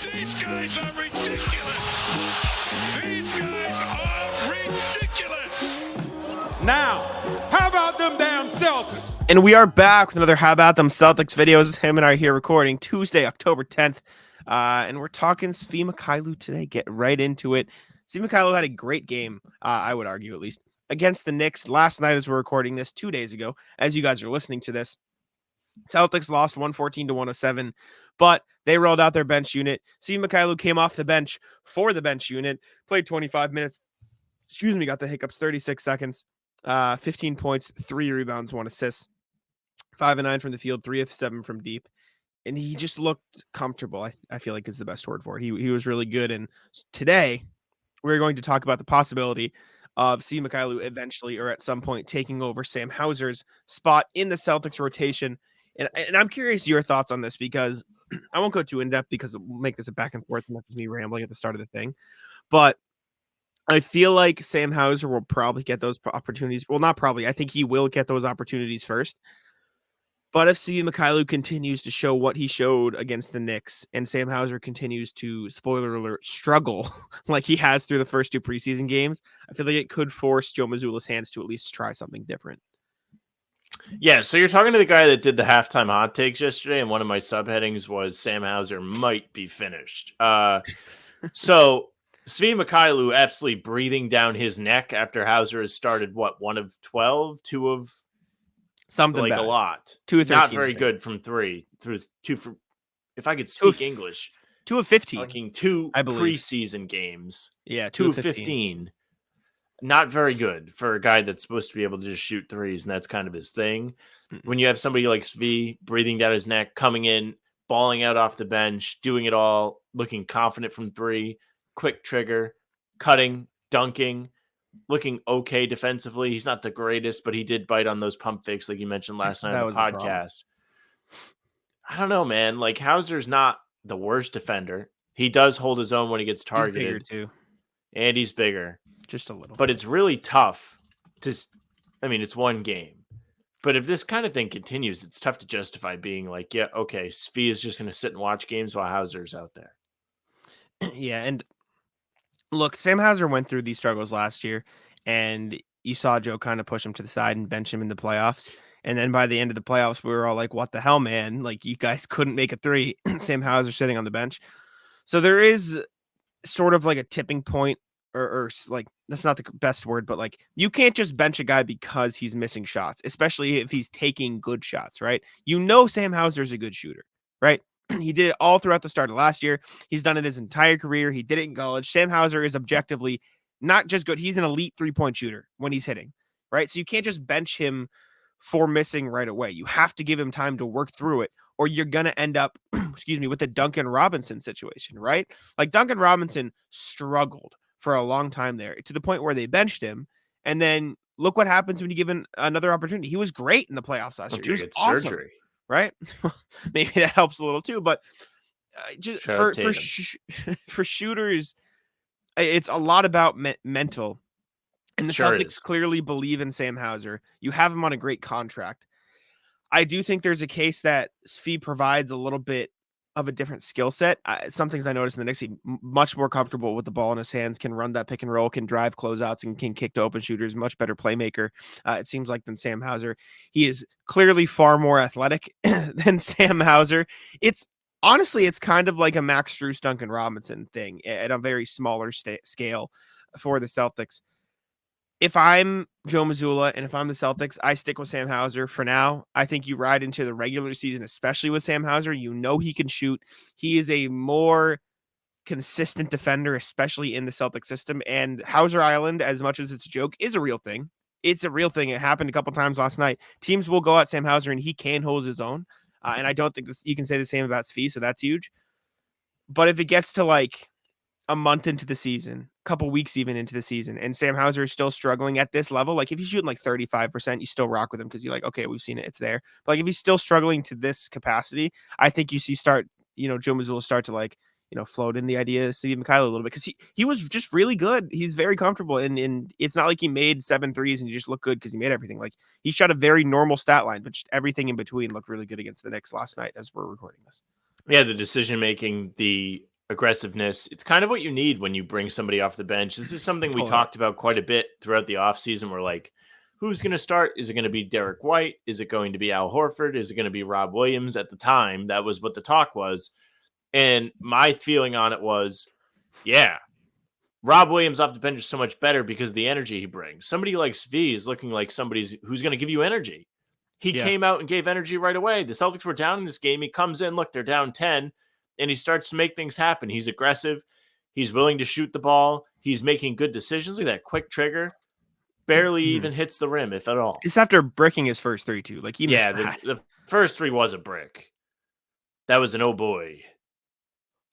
These guys are ridiculous. These guys are ridiculous. Now, how about them damn Celtics? And we are back with another How About Them Celtics videos. Him and I are here recording Tuesday, October 10th. And we're talking Svi Mykhailiuk today. Get right into it. Svi Mykhailiuk had a great game, I would argue at least, against the Knicks last night as we're recording this 2 days ago, as you guys are listening to this. Celtics lost 114-107, but they rolled out their bench unit. Svi Mykhailiuk came off the bench for the bench unit, played 25 minutes. Got the hiccups, 36 seconds, 15 points, 3 rebounds, 1 assist, 5 of 9 from the field, 3 of 7 from deep. And he just looked comfortable. I feel like is the best word for it. He was really good. And today we're going to talk about the possibility of Svi Mykhailiuk eventually or at some point taking over Sam Hauser's spot in the Celtics rotation. And I'm curious your thoughts on this because I won't go too in depth because we'll make this a back and forth and that's me rambling at the start of the thing. But I feel like Sam Hauser will probably get those opportunities. Well, not probably. I think he will get those opportunities first. But if Svi Mykhailiuk continues to show what he showed against the Knicks and Sam Hauser continues to, spoiler alert, struggle like he has through the first 2 preseason games, I feel like it could force Joe Mazzulla's hands to at least try something different. Yeah, so you're talking to the guy that did the halftime hot takes yesterday, and one of my subheadings was Sam Hauser might be finished. So Svi Mykhailiuk absolutely breathing down his neck after Hauser has started, 1 of 12, 2 of something like bad. a lot. 2 of 13, not very good from 3 through 2 for. If I could speak English, 2 of 15. Talking 2 preseason games. Yeah, 2 of 15. Not very good for a guy that's supposed to be able to just shoot threes, and that's kind of his thing. When you have somebody like Svi breathing down his neck, coming in, balling out off the bench, doing it all, looking confident from 3, quick trigger, cutting, dunking, looking okay defensively. He's not the greatest, but he did bite on those pump fakes like you mentioned last night on the podcast. I don't know, man. Like, Hauser's not the worst defender. He does hold his own when he gets targeted. He's bigger too. And he's bigger. Just a little. But it's really tough to, I mean, it's 1 game. But if this kind of thing continues, it's tough to justify being like, yeah, okay, Svi is just going to sit and watch games while Hauser's out there. Yeah, and look, Sam Hauser went through these struggles last year, and you saw Joe kind of push him to the side and bench him in the playoffs. And then by the end of the playoffs, we were all like, what the hell, man? Like, you guys couldn't make a 3. Sam Hauser sitting on the bench. So there is sort of like a tipping point, or like, that's not the best word, but like, you can't just bench a guy because he's missing shots, especially if he's taking good shots, right? You know Sam Hauser's a good shooter, right? He did it all throughout the start of last year. He's done it his entire career. He did it in college. Sam Hauser is objectively not just good. He's an elite 3-point shooter when he's hitting, right? So you can't just bench him for missing right away. You have to give him time to work through it, or you're going to end up, with the Duncan Robinson situation, right? Like, Duncan Robinson struggled for a long time there to the point where they benched him. And then look what happens when you give him another opportunity. He was great in the playoffs last year. He was awesome. Surgery. Right? Maybe that helps a little too, but just for shooters, it's a lot about mental. And the Celtics clearly believe in Sam Hauser. You have him on a great contract. I do think there's a case that Svi provides a little bit of a different skill set. Some things I noticed in the Knicks, he's much more comfortable with the ball in his hands, can run that pick and roll, can drive closeouts, and can kick to open shooters. Much better playmaker, it seems like, than Sam Hauser. He is clearly far more athletic than Sam Hauser. It's kind of like a Max Strus, Duncan Robinson thing at a very smaller scale for the Celtics. If I'm Joe Mazzulla and if I'm the Celtics, I stick with Sam Hauser for now. I think you ride into the regular season, especially with Sam Hauser. You know he can shoot. He is a more consistent defender, especially in the Celtic system. And Hauser Island, as much as it's a joke, is a real thing. It's a real thing. It happened a couple times last night. Teams will go at Sam Hauser, and he can hold his own. And I don't think you can say the same about Svi, so that's huge. But if it gets to like a month into the season, a couple weeks even into the season, and Sam Hauser is still struggling at this level, like if he's shooting like 35%, you still rock with him because you're like, okay, we've seen it, it's there. But like if he's still struggling to this capacity, I think you see Joe Mazzulla start to like, float in the idea of Svi Mykhailiuk a little bit because he was just really good. He's very comfortable, and it's not like he made 7 threes and he just looked good because he made everything. Like he shot a very normal stat line, but just everything in between looked really good against the Knicks last night as we're recording this. Yeah, the decision making, the aggressiveness. It's kind of what you need when you bring somebody off the bench. This is something we Pull it up. talked about quite a bit throughout the offseason. We're like, who's going to start? Is it going to be Derek White? Is it going to be Al Horford? Is it going to be Rob Williams? At the time, that was what the talk was. And my feeling on it was, yeah, Rob Williams off the bench is so much better because of the energy he brings. Somebody like Svi is looking like somebody who's going to give you energy. He came out and gave energy right away. The Celtics were down in this game. He comes in, look, they're down 10, and he starts to make things happen. He's aggressive. He's willing to shoot the ball. He's making good decisions. Look at that quick trigger. Barely even hits the rim, if at all. It's after bricking his first 3, too. Like, he missed that. The first 3 was a brick. That was an oh boy.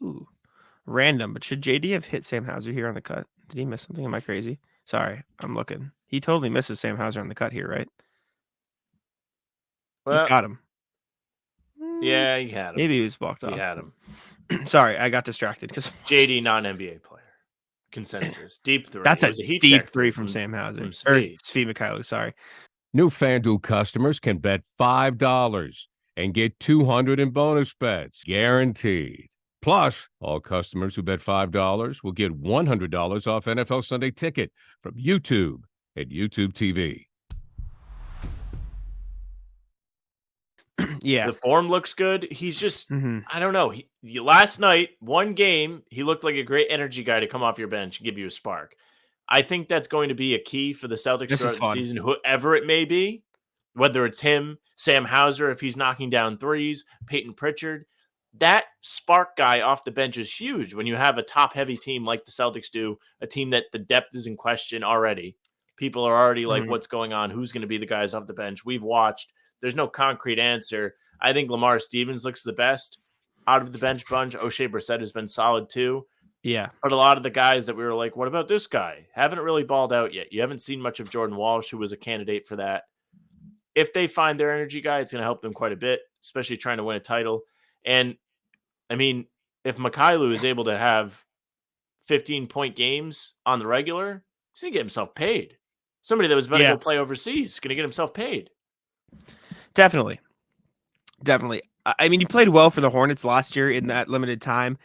Ooh, random. But should JD have hit Sam Hauser here on the cut? Did he miss something? Am I crazy? Sorry, I'm looking. He totally misses Sam Hauser on the cut here, right? Well, He's got him. Yeah, he had him. Maybe he was blocked off. He had him. Sorry, I got distracted because JD, non-NBA player. Consensus. Deep 3. That's a heat deep check 3 from Sam Hauser. From Or Svi. Svi Mykhailiuk, sorry. New FanDuel customers can bet $5 and get $200 in bonus bets, guaranteed. Plus, all customers who bet $5 will get $100 off NFL Sunday Ticket from YouTube and YouTube TV. Yeah. The form looks good. He's just, I don't know. Last night, one game, he looked like a great energy guy to come off your bench and give you a spark. I think that's going to be a key for the Celtics throughout the season, whoever it may be, whether it's him, Sam Hauser, if he's knocking down threes, Peyton Pritchard. That spark guy off the bench is huge when you have a top-heavy team like the Celtics do, a team that the depth is in question already. People are already like, what's going on? Who's going to be the guys off the bench? We've watched. There's no concrete answer. I think Lamar Stevens looks the best out of the bench bunch. O'Shea Brissett has been solid too. Yeah. But a lot of the guys that we were like, what about this guy? Haven't really balled out yet. You haven't seen much of Jordan Walsh, who was a candidate for that. If they find their energy guy, it's going to help them quite a bit, especially trying to win a title. And, I mean, if Mychailo is able to have 15-point games on the regular, he's going to get himself paid. Somebody that was about to go play overseas is going to get himself paid. Definitely. I mean, he played well for the Hornets last year in that limited time.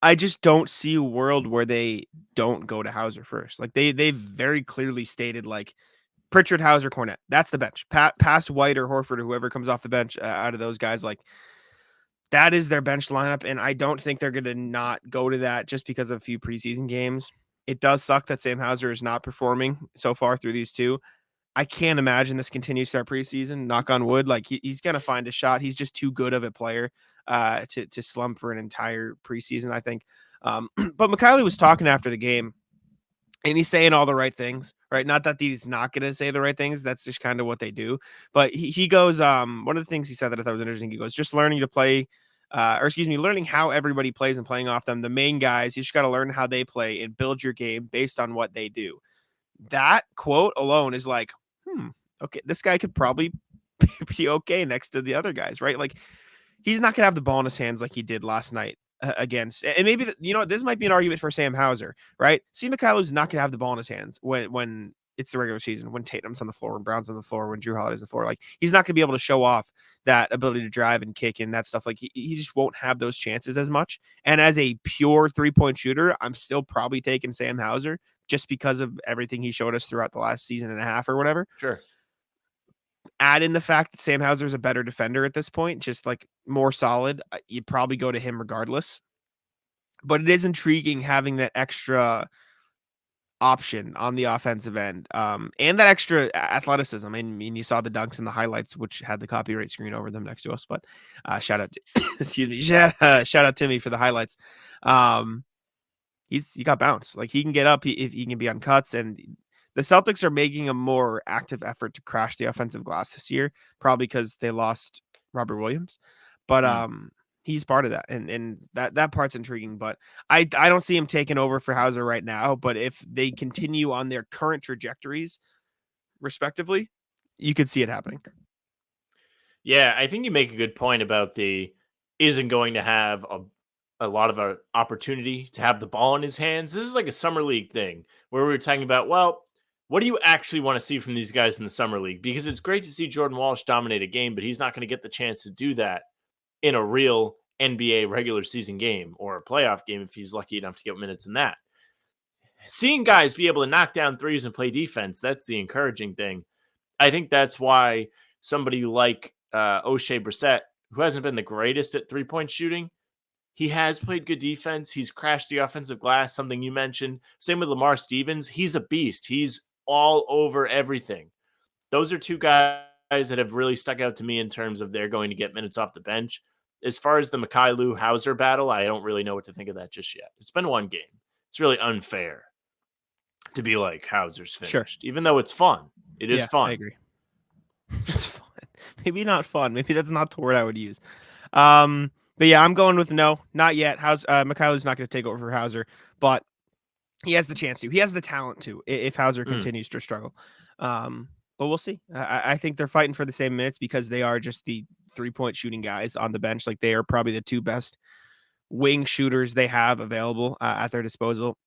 I just don't see a world where they don't go to Hauser first. Like they've very clearly stated, like, Pritchard, Hauser, Cornette. That's the bench. Past White or Horford or whoever comes off the bench out of those guys, like, that is their bench lineup. And I don't think they're going to not go to that just because of a few preseason games. It does suck that Sam Hauser is not performing so far through these two. I can't imagine this continues to our preseason. Knock on wood. Like he's going to find a shot. He's just too good of a player to slump for an entire preseason, I think. But Mychailo was talking after the game, and he's saying all the right things, right? Not that he's not going to say the right things. That's just kind of what they do. But he goes, one of the things he said that I thought was interesting, he goes, just learning to play, learning how everybody plays and playing off them. The main guys, you just got to learn how they play and build your game based on what they do. That quote alone is like, okay, this guy could probably be okay next to the other guys, right? Like, he's not going to have the ball in his hands like he did last night against, and maybe, this might be an argument for Sam Hauser, right? Svi Mykhailiuk is not going to have the ball in his hands when it's the regular season, when Tatum's on the floor, when Brown's on the floor, when Drew Holiday's on the floor. Like, he's not going to be able to show off that ability to drive and kick and that stuff. Like, he just won't have those chances as much. And as a pure 3-point shooter, I'm still probably taking Sam Hauser just because of everything he showed us throughout the last season and a half or whatever. Sure. Add in the fact that Sam Hauser is a better defender at this point, just like more solid. You'd probably go to him regardless. But it is intriguing having that extra option on the offensive end, and that extra athleticism. I mean, you saw the dunks and the highlights, which had the copyright screen over them next to us. But shout out to shout out Timmy for the highlights. He got bounced. Like, he can get up. He can be on cuts, and the Celtics are making a more active effort to crash the offensive glass this year, probably because they lost Robert Williams. But he's part of that, and that part's intriguing. But I don't see him taking over for Hauser right now. But if they continue on their current trajectories, respectively, you could see it happening. Yeah, I think you make a good point about isn't going to have a lot of an opportunity to have the ball in his hands. This is like a summer league thing where we were talking about, well, what do you actually want to see from these guys in the summer league? Because it's great to see Jordan Walsh dominate a game, but he's not going to get the chance to do that in a real NBA regular season game or a playoff game if he's lucky enough to get minutes in that. Seeing guys be able to knock down threes and play defense, that's the encouraging thing. I think that's why somebody like O'Shea Brissett, who hasn't been the greatest at three-point shooting, he has played good defense. He's crashed the offensive glass, something you mentioned. Same with Lamar Stevens. He's a beast. He's all over everything. Those are two guys that have really stuck out to me in terms of they're going to get minutes off the bench. As far as the Mychailo Hauser battle, I don't really know what to think of that just yet. It's been one game. It's really unfair to be like Hauser's finished, even though it's fun. It is fun. I agree. It's fun. Maybe not fun. Maybe that's not the word I would use. But yeah, I'm going with no, not yet. Mykhailo's not going to take over for Hauser, but he has the chance to. He has the talent to if Hauser continues to struggle. But we'll see. I think they're fighting for the same minutes because they are just the 3-point shooting guys on the bench. Like they are probably the two best wing shooters they have available at their disposal.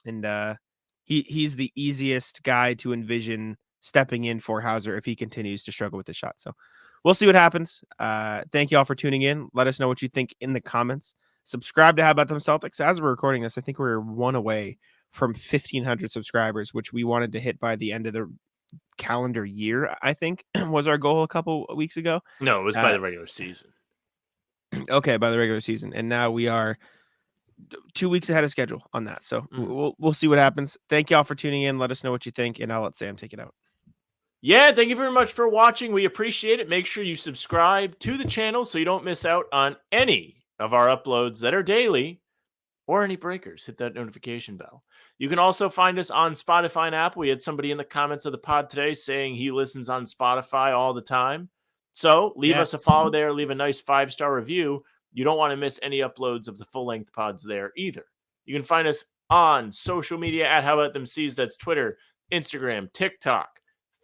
And he's the easiest guy to envision stepping in for Hauser if he continues to struggle with the shot. So we'll see what happens. Thank you all for tuning in. Let us know what you think in the comments. Subscribe to How About Them Celtics. As we're recording this, I think we're one away from 1,500 subscribers, which we wanted to hit by the end of the calendar year, I think was our goal a couple of weeks ago. No, it was by the regular season. Okay, by the regular season. And now we are 2 weeks ahead of schedule on that. So we'll see what happens. Thank you all for tuning in. Let us know what you think, and I'll let Sam take it out. Yeah, thank you very much for watching. We appreciate it. Make sure you subscribe to the channel so you don't miss out on any of our uploads that are daily or any breakers. Hit that notification bell. You can also find us on Spotify and Apple. We had somebody in the comments of the pod today saying he listens on Spotify all the time. So leave us a follow there. Leave a nice 5-star review. You don't want to miss any uploads of the full-length pods there either. You can find us on social media at How About Them C's. That's Twitter, Instagram, TikTok,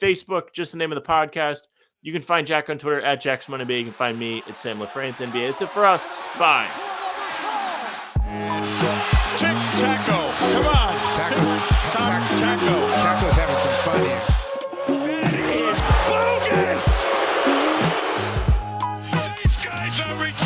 Facebook, just the name of the podcast. You can find Jack on Twitter at JacksMoneyBay. You can find me at Sam LaFrance NBA. That's it for us. Bye. Taco, come on. Taco's having some fun here. That is bogus! These guys are ridiculous!